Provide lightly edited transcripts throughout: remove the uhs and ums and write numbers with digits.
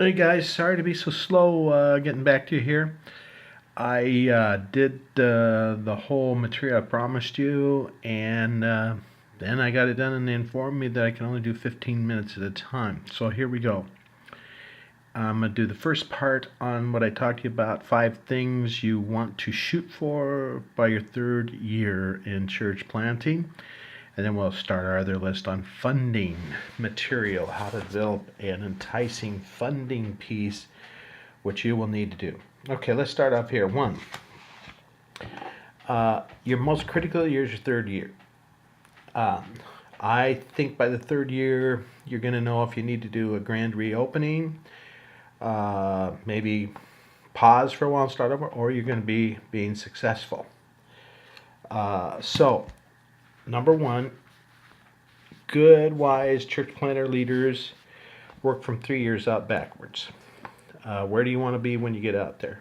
Hey guys, sorry to be so slow getting back to you here. I did the whole material I promised you, and then I got it done, and they informed me that I can only do 15 minutes at a time. So here we go. I'm going to do the first part on what I talked to you about 5 things you want to shoot for by your third year in church planting. And then we'll start our other list on funding material, how to develop an enticing funding piece which you will need to do. Okay, let's start off here. One, your most critical year is your third year. Um, I think by the third year, you're going to know if you need to do a grand reopening, maybe pause for a while and start over, or you're going to be being successful. So, number one, good, wise church planter leaders work from 3 years out backwards. Where do you want to be when you get out there?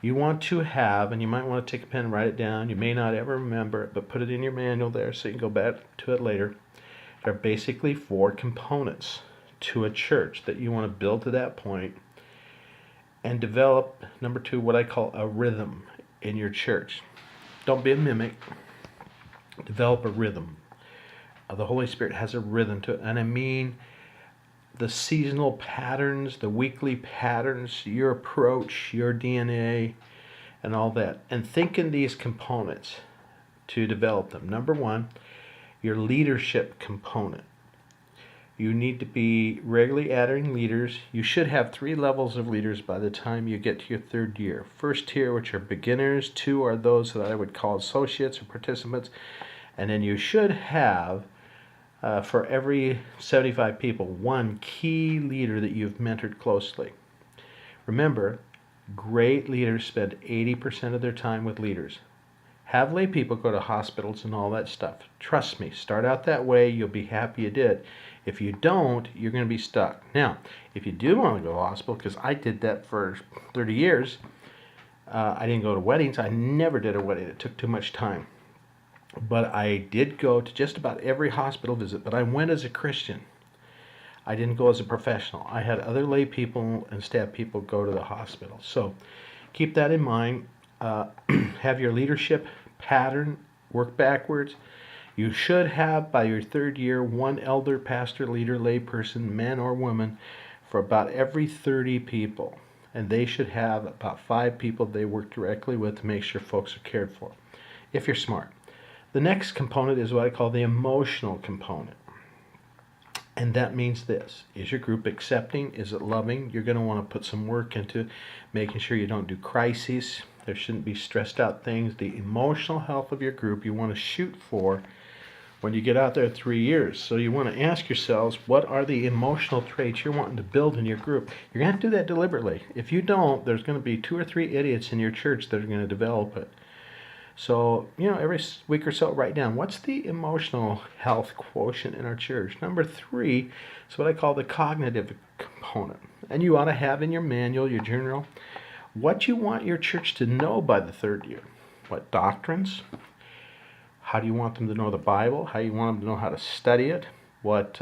You want to have, and you might want to take a pen and write it down. You may not ever remember it, but put it in your manual there so you can go back to it later. There are basically 4 components to a church that you want to build to that point and develop, number 2, what I call a rhythm in your church. Don't be a mimic. Develop a rhythm. The Holy Spirit has a rhythm to it, and I mean the seasonal patterns, the weekly patterns, your approach, your DNA, and all that. And think in these components to develop them. Number 1, your leadership component. You need to be regularly adding leaders. You should have 3 levels of leaders by the time you get to your third year. First tier, which are beginners. 2 are those that I would call associates or participants. And then you should have for every 75 people, 1 key leader that you've mentored closely. Remember, great leaders spend 80% of their time with leaders. Have lay people go to hospitals and all that stuff. Trust me, start out that way, you'll be happy you did. If you don't, you're going to be stuck. Now, if you do want to go to hospital, because I did that for 30 years, I didn't go to weddings. I never did a wedding. It took too much time. But I did go to just about every hospital visit, but I went as a Christian. I didn't go as a professional. I had other lay people and staff people go to the hospital. So keep that in mind. Have your leadership pattern, work backwards. You should have, by your third year, 1 elder, pastor, leader, lay person, man or woman, for about every 30 people. And they should have about 5 people they work directly with to make sure folks are cared for, if you're smart. The next component is what I call the emotional component. And that means this. Is your group accepting? Is it loving? You're going to want to put some work into making sure you don't do crises. There shouldn't be stressed out things. The emotional health of your group you want to shoot for when you get out there 3 years. So you want to ask yourselves, what are the emotional traits you're wanting to build in your group? You're going to have to do that deliberately. If you don't, there's going to be 2 or 3 idiots in your church that are going to develop it. So, every week or so, write down what's the emotional health quotient in our church. Number 3 is what I call the cognitive component. And you ought to have in your manual, your journal, what you want your church to know by the third year. What doctrines? How do you want them to know the Bible? How do you want them to know how to study it? What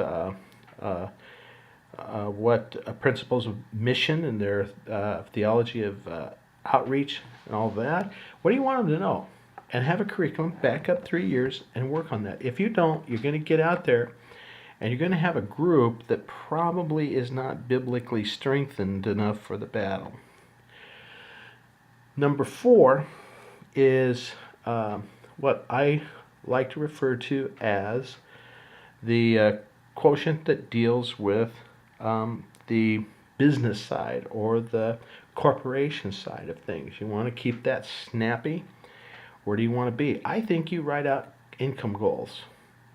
principles of mission and their theology of outreach and all that? What do you want them to know? And have a curriculum, back up 3 years, and work on that. If you don't, you're going to get out there and you're going to have a group that probably is not biblically strengthened enough for the battle. Number 4 is what I like to refer to as the quotient that deals with the business side or the corporation side of things. You want to keep that snappy. Where do you want to be? I think you write out income goals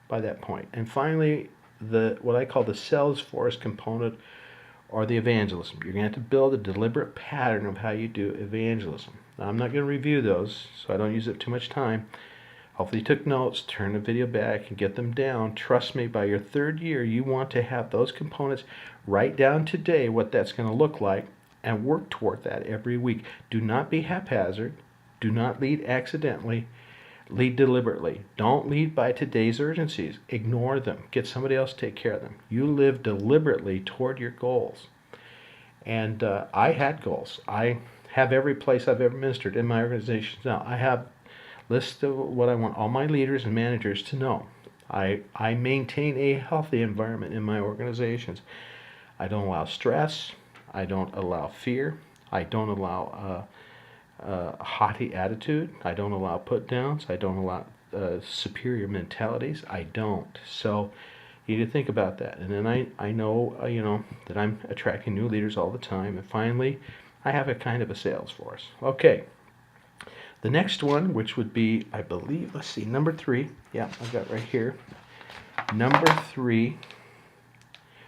by that point. And finally, what I call the Salesforce component or the evangelism. You're going to have to build a deliberate pattern of how you do evangelism. Now, I'm not going to review those, so I don't use up too much time. Hopefully you took notes, turn the video back, and get them down. Trust me, by your third year, you want to have those components. Write down today what that's going to look like and work toward that every week. Do not be haphazard. Do not lead accidentally. Lead deliberately. Don't lead by today's urgencies. Ignore them. Get somebody else to take care of them. You live deliberately toward your goals. And I had goals. I have every place I've ever ministered in my organization now. I have lists of what I want all my leaders and managers to know. I maintain a healthy environment in my organizations. I don't allow stress. I don't allow fear. I don't allow a haughty attitude. I don't allow put downs. I don't allow superior mentalities. I don't. So you need to think about that. And then I know, that I'm attracting new leaders all the time. And finally, I have a kind of a sales force. Okay. The next one, which would be, I believe, let's see, number 3. Yeah, I've got it right here. Number 3.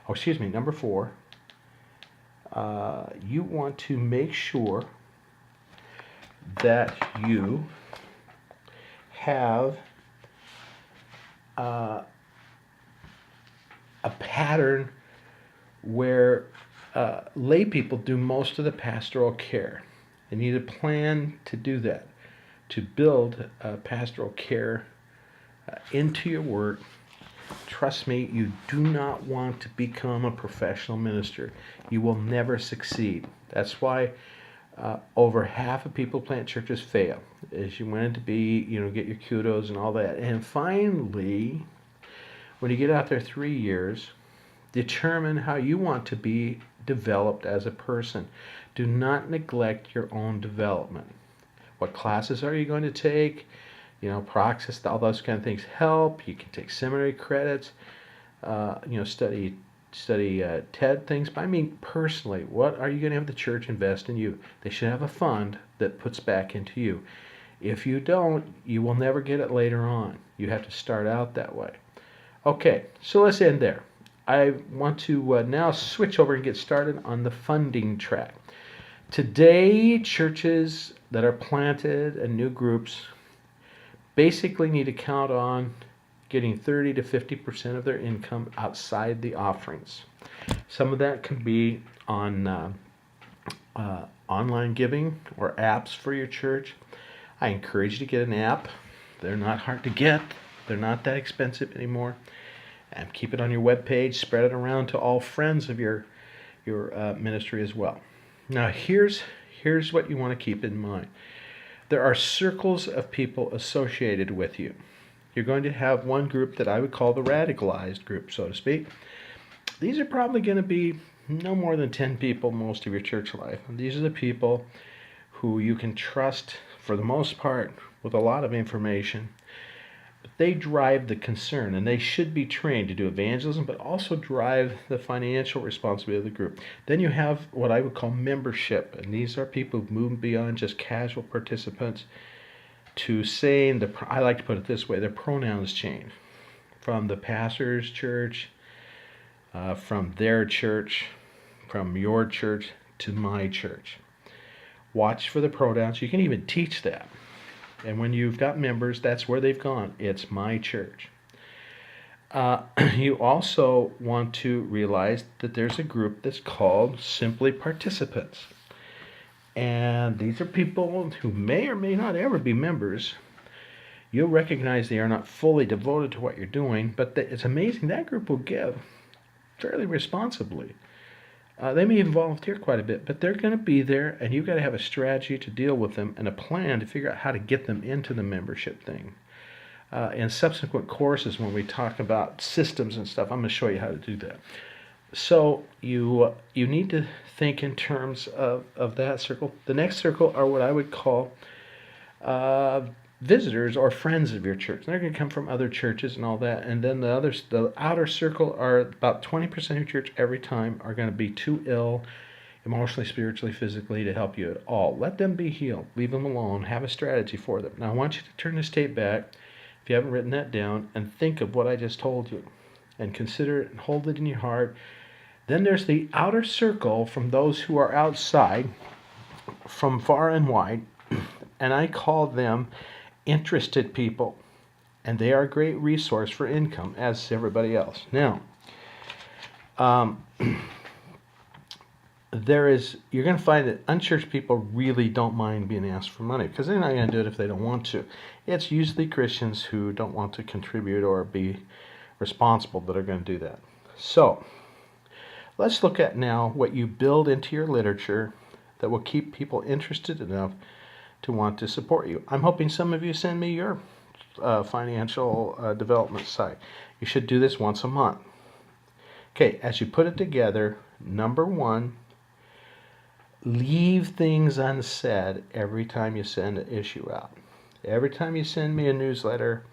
Oh, excuse me, number 4. You want to make sure that you have a pattern where lay people do most of the pastoral care. And you need a plan to do that, to build pastoral care into your work. Trust me, you do not want to become a professional minister. You will never succeed. That's why over half of people plant churches fail. Is you want it to be, get your kudos and all that. And finally, when you get out there 3 years, determine how you want to be developed as a person. Do not neglect your own development. What classes are you going to take? Praxis, all those kind of things help. You can take seminary credits, study TED things. But I mean, personally, what are you going to have the church invest in you? They should have a fund that puts back into you. If you don't, you will never get it later on. You have to start out that way. Okay, so let's end there. I want to now switch over and get started on the funding track. Today, churches that are planted and new groups basically need to count on getting 30 to 50% of their income outside the offerings. Some of that can be on online giving or apps for your church. I encourage you to get an app. They're not hard to get. They're not that expensive anymore. And keep it on your webpage. Spread it around to all friends of your ministry as well. Now, here's what you want to keep in mind. There are circles of people associated with you. You're going to have one group that I would call the radicalized group, so to speak. These are probably going to be no more than 10 people most of your church life. And these are the people who you can trust for the most part with a lot of information. But they drive the concern, and they should be trained to do evangelism, but also drive the financial responsibility of the group. Then you have what I would call membership, and these are people who've moved beyond just casual participants to saying, I like to put it this way, their pronouns change from the pastor's church, from their church, from your church to my church. Watch for the pronouns. You can even teach that. And when you've got members, that's where they've gone. It's my church. You also want to realize that there's a group that's called simply participants. And these are people who may or may not ever be members. You'll recognize they are not fully devoted to what you're doing, but it's amazing that group will give fairly responsibly. They may even volunteer quite a bit, but they're going to be there, and you've got to have a strategy to deal with them and a plan to figure out how to get them into the membership thing. In subsequent courses, when we talk about systems and stuff, I'm going to show you how to do that. So you need to think in terms of that circle. The next circle are what I would call visitors or friends of your church. They're going to come from other churches and all that. And then the outer circle are about 20% of your church every time are going to be too ill, emotionally, spiritually, physically, to help you at all. Let them be healed. Leave them alone. Have a strategy for them. Now, I want you to turn this tape back, if you haven't written that down, and think of what I just told you. And consider it and hold it in your heart. Then there's the outer circle from those who are outside, from far and wide, and I call them interested people, and they are a great resource for income, as everybody else. Now, you're going to find that unchurched people really don't mind being asked for money, because they're not going to do it if they don't want to. It's usually Christians who don't want to contribute or be responsible that are going to do that. So, Let's look at now what you build into your literature that will keep people interested enough to want to support you. I'm hoping some of you send me your financial development site. You should do this once a month. Okay, as you put it together, number one, leave things unsaid every time you send an issue out. Every time you send me a newsletter,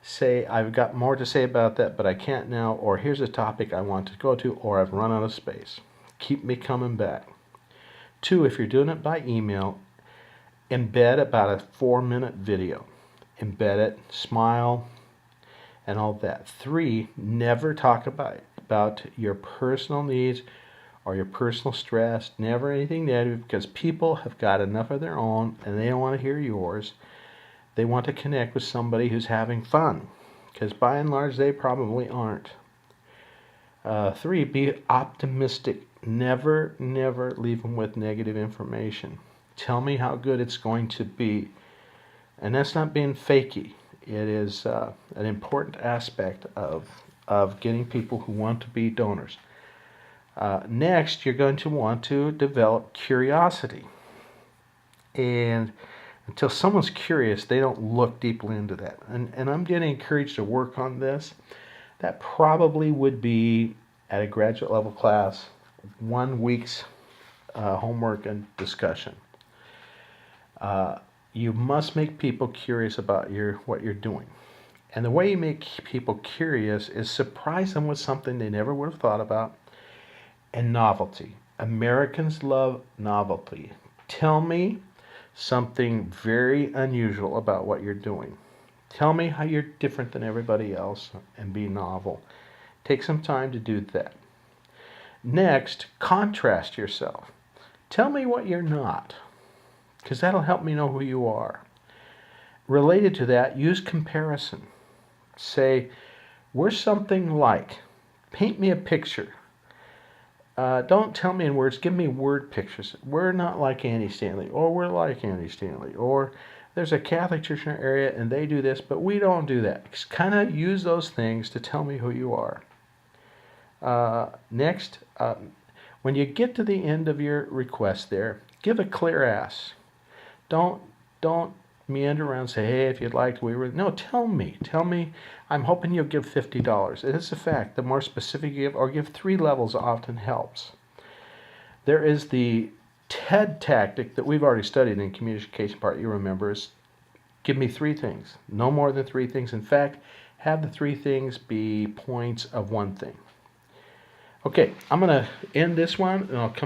say, I've got more to say about that, but I can't now, or here's a topic I want to go to, or I've run out of space. Keep me coming back. 2, if you're doing it by email, embed about a 4-minute video. Embed it, smile, and all that. 3, never talk about your personal needs or your personal stress, never anything negative, because people have got enough of their own and they don't want to hear yours. They want to connect with somebody who's having fun, because by and large they probably aren't. 3, be optimistic. Never leave them with negative information. Tell me how good it's going to be. And that's not being fakey. It is an important aspect of getting people who want to be donors. Next, you're going to want to develop curiosity. And until someone's curious, they don't look deeply into that. And I'm getting encouraged to work on this. That probably would be, at a graduate level class, 1 week's homework and discussion. You must make people curious about what you're doing. And the way you make people curious is surprise them with something they never would have thought about, and novelty. Americans love novelty. Tell me something very unusual about what you're doing. Tell me how you're different than everybody else and be novel. Take some time to do that. Next, contrast yourself. Tell me what you're not, because that'll help me know who you are. Related to that, use comparison. Say, we're something like. Paint me a picture. Don't tell me in words, give me word pictures. We're not like Andy Stanley, or we're like Andy Stanley, or there's a Catholic church in our area and they do this, but we don't do that. Just kind of use those things to tell me who you are. Next, when you get to the end of your request there, give a clear ask. Don't meander around and say, hey, if you'd like, we were. No, tell me. I'm hoping you'll give $50. It is a fact. The more specific you give, or give 3 levels, often helps. There is the TED tactic that we've already studied in communication part. You remember is give me 3 things. No more than 3 things. In fact, have the 3 things be points of 1 thing. Okay, I'm going to end this one, and I'll come